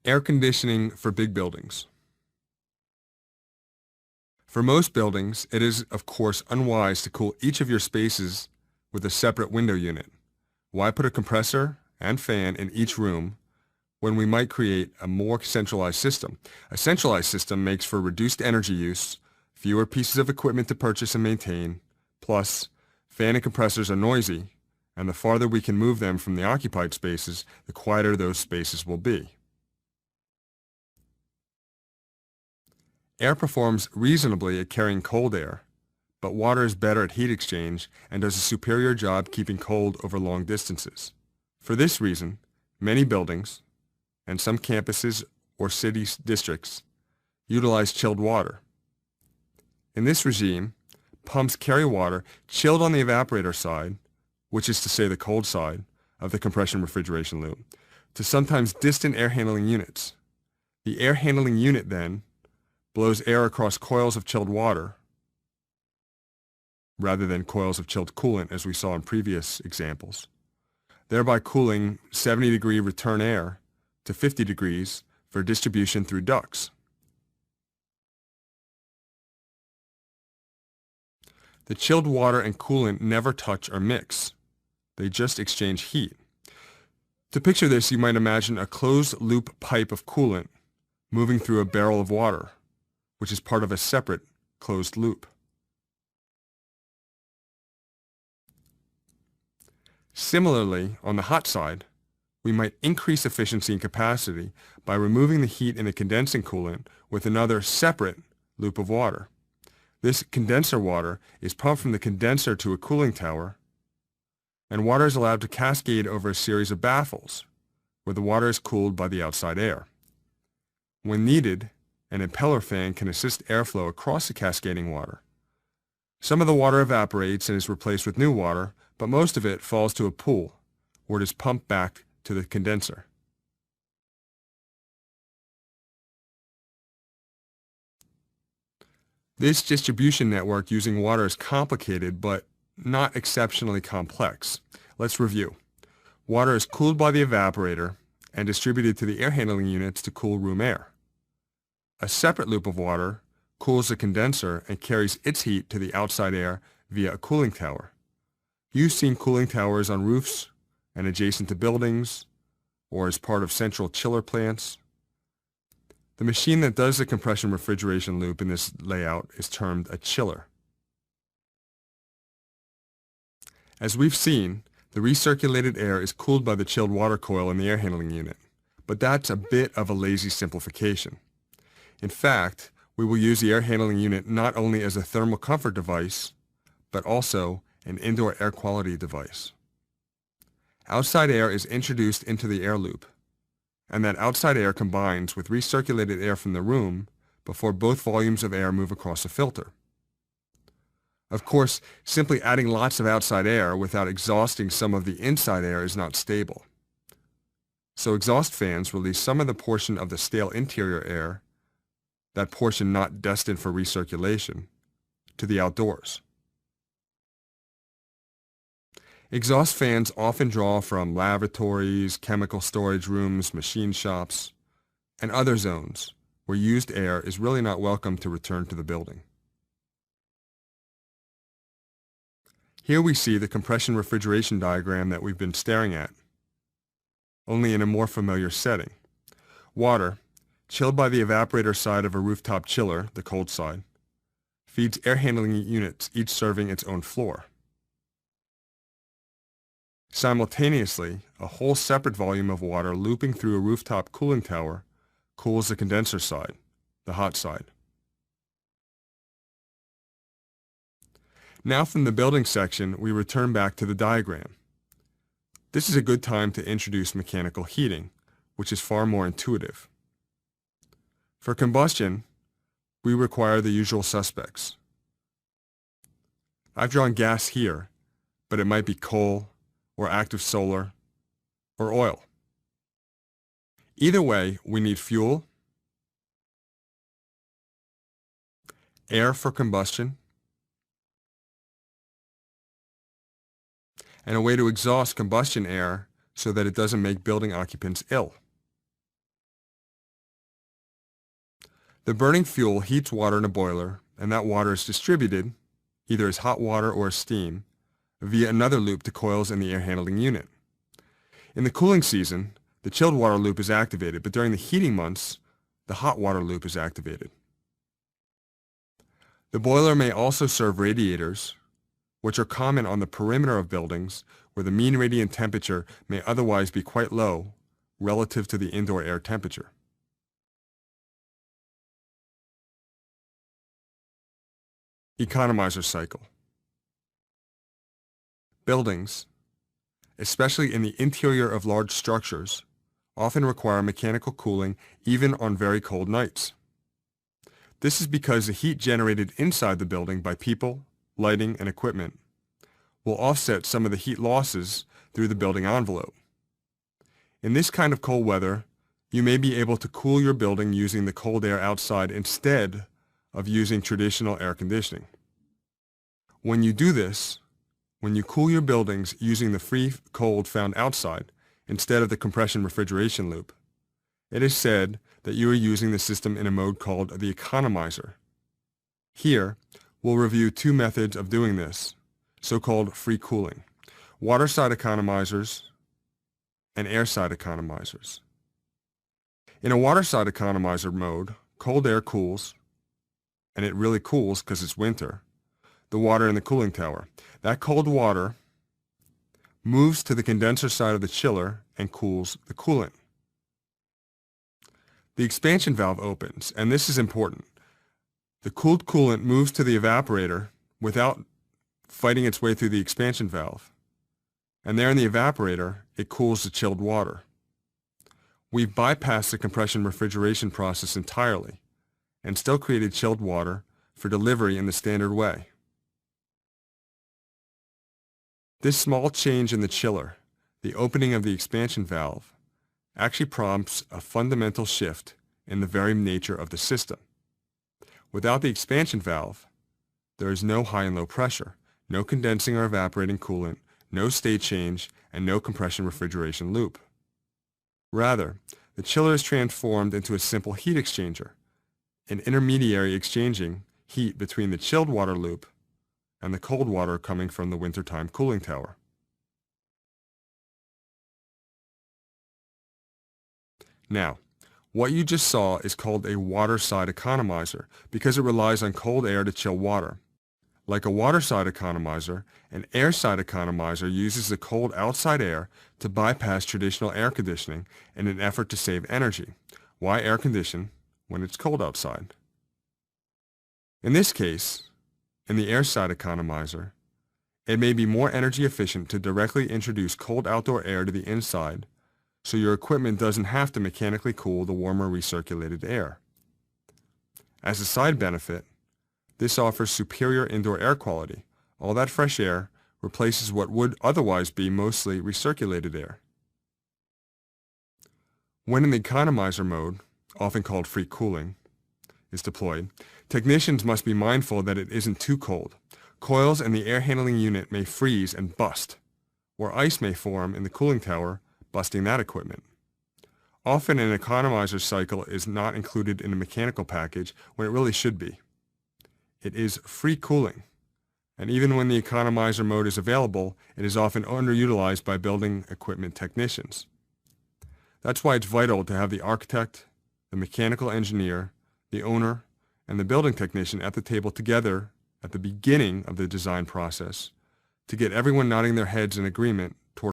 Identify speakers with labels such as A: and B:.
A: Air conditioning for big buildings. For most buildings, it is, of course, unwise to cool each of your spaces with a separate window unit. Why put a compressor and fan in each room when we might create a more centralized system? A centralized system makes for reduced energy use, fewer pieces of equipment to purchase and maintain, plus fan and compressors are noisy, and the farther we can move them from the occupied spaces, the quieter those spaces will be. Air performs reasonably at carrying cold air, but water is better at heat exchange and does a superior job keeping cold over long distances. For this reason, many buildings, and some campuses or city districts, utilize chilled water. In this regime, pumps carry water chilled on the evaporator side, which is to say the cold side, of the compression refrigeration loop, to sometimes distant air handling units. The air handling unit then blows air across coils of chilled water rather than coils of chilled coolant as we saw in previous examples, thereby cooling 70-degree return air to 50 degrees for distribution through ducts. The chilled water and coolant never touch or mix. They just exchange heat. To picture this, you might imagine a closed-loop pipe of coolant moving through a barrel of water, which is part of a separate closed loop. Similarly, on the hot side, we might increase efficiency and capacity by removing the heat in a condensing coolant with another separate loop of water. This condenser water is pumped from the condenser to a cooling tower, and water is allowed to cascade over a series of baffles, where the water is cooled by the outside air. When needed, an impeller fan can assist airflow across the cascading water. Some of the water evaporates and is replaced with new water, but most of it falls to a pool, where it is pumped back to the condenser. This distribution network using water is complicated, but not exceptionally complex. Let's review. Water is cooled by the evaporator and distributed to the air handling units to cool room air. A separate loop of water cools the condenser and carries its heat to the outside air via a cooling tower. You've seen cooling towers on roofs and adjacent to buildings, or as part of central chiller plants. The machine that does the compression refrigeration loop in this layout is termed a chiller. As we've seen, the recirculated air is cooled by the chilled water coil in the air handling unit, but that's a bit of a lazy simplification. In fact, we will use the air handling unit not only as a thermal comfort device, but also an indoor air quality device. Outside air is introduced into the air loop, and that outside air combines with recirculated air from the room before both volumes of air move across a filter. Of course, simply adding lots of outside air without exhausting some of the inside air is not stable. So exhaust fans release some of the portion of the stale interior air, that portion not destined for recirculation, to the outdoors. Exhaust fans often draw from lavatories, chemical storage rooms, machine shops, and other zones where used air is really not welcome to return to the building. Here we see the compression refrigeration diagram that we've been staring at, only in a more familiar setting. Water, chilled by the evaporator side of a rooftop chiller, the cold side, feeds air handling units, each serving its own floor. Simultaneously, a whole separate volume of water looping through a rooftop cooling tower cools the condenser side, the hot side. Now from the building section, we return back to the diagram. This is a good time to introduce mechanical heating, which is far more intuitive. For combustion, we require the usual suspects. I've drawn gas here, but it might be coal, or active solar, or oil. Either way, we need fuel, air for combustion, and a way to exhaust combustion air so that it doesn't make building occupants ill. The burning fuel heats water in a boiler, and that water is distributed, either as hot water or as steam, via another loop to coils in the air handling unit. In the cooling season, the chilled water loop is activated, but during the heating months, the hot water loop is activated. The boiler may also serve radiators, which are common on the perimeter of buildings where the mean radiant temperature may otherwise be quite low relative to the indoor air temperature. Economizer cycle. Buildings, especially in the interior of large structures, often require mechanical cooling even on very cold nights. This is because the heat generated inside the building by people, lighting, and equipment will offset some of the heat losses through the building envelope. In this kind of cold weather, you may be able to cool your building using the cold air outside instead of using traditional air conditioning. When you do this, when you cool your buildings using the free cold found outside instead of the compression refrigeration loop, it is said that you are using the system in a mode called the economizer. Here, we'll review two methods of doing this, so-called free cooling: water side economizers and air side economizers. In a water side economizer mode, cold air cools, and it really cools because it's winter, the water in the cooling tower. That cold water moves to the condenser side of the chiller and cools the coolant. The expansion valve opens, and this is important. The cooled coolant moves to the evaporator without fighting its way through the expansion valve. And there in the evaporator, it cools the chilled water. We've bypassed the compression refrigeration process entirely and still created chilled water for delivery in the standard way. This small change in the chiller, the opening of the expansion valve, actually prompts a fundamental shift in the very nature of the system. Without the expansion valve, there is no high and low pressure, no condensing or evaporating coolant, no state change, and no compression refrigeration loop. Rather, the chiller is transformed into a simple heat exchanger, an intermediary exchanging heat between the chilled water loop and the cold water coming from the wintertime cooling tower. Now, what you just saw is called a water side economizer because it relies on cold air to chill water. Like a water side economizer, an air side economizer uses the cold outside air to bypass traditional air conditioning in an effort to save energy. Why air condition when it's cold outside? In this case, in the air side economizer, it may be more energy efficient to directly introduce cold outdoor air to the inside so your equipment doesn't have to mechanically cool the warmer recirculated air. As a side benefit, this offers superior indoor air quality. All that fresh air replaces what would otherwise be mostly recirculated air. When in the economizer mode, often called free cooling, is deployed, technicians must be mindful that it isn't too cold. Coils in the air handling unit may freeze and bust, or ice may form in the cooling tower, busting that equipment. Often an economizer cycle is not included in a mechanical package when it really should be. It is free cooling, and even when the economizer mode is available, it is often underutilized by building equipment technicians. That's why it's vital to have the architect, the mechanical engineer, the owner, and the building technician at the table together at the beginning of the design process to get everyone nodding their heads in agreement